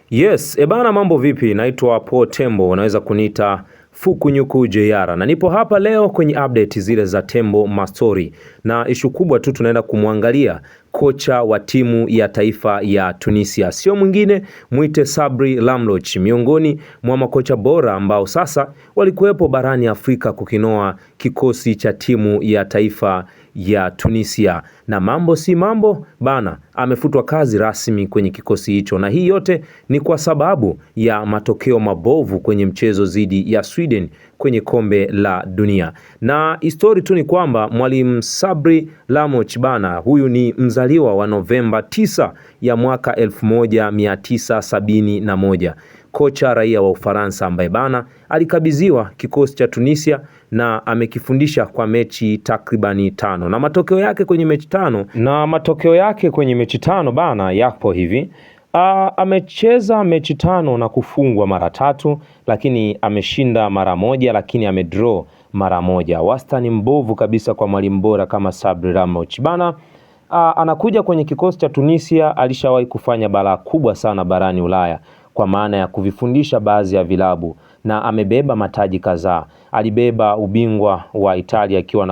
Yes, ebana mambo vipi? Naitwa Po Tembo, unaweza kuniita Fukunyuku JR. Na nipo hapa leo kwenye update zile za Tembo Mastori. Na ishu kubwa tu tunaenda kumwangalia kocha wa timu ya taifa ya Tunisia. Sio mwingine, mwite Sabri Lamloch, miongoni mwa makocha bora ambao sasa walikuwepo barani Afrika kukinoa kikosi cha timu ya taifa ya Tunisia. Na mambo si mambo bana, amefutwa kazi rasmi kwenye kikosi hicho, na hii yote ni kwa sababu ya matokeo mabovu kwenye mchezo dhidi ya Sweden kwenye kombe la dunia. Na histori tu ni kwamba mwalimu Sabri Lamloch bana, huyu ni mzaliwa wa Novemba 9 ya mwaka 1971, kocha raia wa Ufaransa ambaye bana alikabidhiwa kikosi cha Tunisia na amekifundisha kwa mechi takribani 5, na matokeo yake kwenye mechi tano bana yapo hivi. Amecheza mechi 5 na kufungwa mara 3, lakini ameshinda mara 1, lakini amedraw mara 1. Wastani mbovu kabisa kwa mwalimu bora kama Sabri Lamloch bana. Anakuja kwenye kikosi cha Tunisia, alishawahi kufanya balaa kubwa sana barani Ulaya kwa maana ya kuvifundisha baadhi ya vilabu, na amebeba mataji kadhaa. Alibeba ubingwa wa Italia akiwa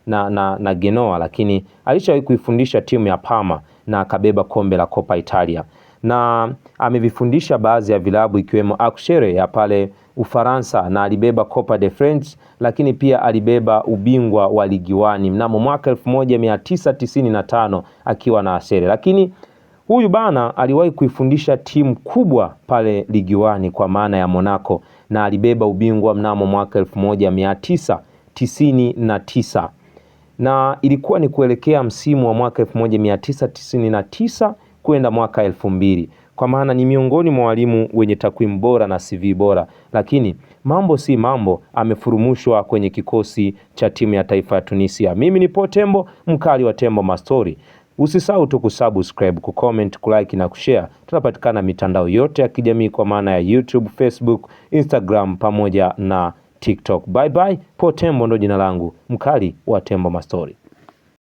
na na Genoa, lakini alishawahi kuifundisha timu ya Parma na akabeba kombe la Coppa Italia, na amevifundisha baadhi ya vilabu ikiwemo Auxerre ya pale Ufaransa, na alibeba Copa de France, lakini pia alibeba ubingwa wa Ligue 1 mnamo mwaka 1995 akiwa na Auxerre. Lakini huyu bana aliwahi kuifundisha timu kubwa pale Ligue 1 kwa maana ya Monaco, na alibeba ubingwa mnamo mwaka 1999, na ilikuwa ni kuelekea msimu wa mwaka 1999 kwenda mwaka 2000, kwa maana ni miongoni mwa walimu wenye takwimu bora na CV bora. Lakini mambo si mambo, amefurumushwa kwenye kikosi cha timu ya taifa ya Tunisia. Mimi ni Po Tembo, mkali wa Tembo Mastori. Usisahau tu kusubscribe, kucomment, kulike na kushare. Tunapatikana mitandao yote ya kijamii kwa maana ya YouTube, Facebook, Instagram pamoja na TikTok. Bye bye. Po Tembo ndo jina langu, mkali wa Tembo Mastori.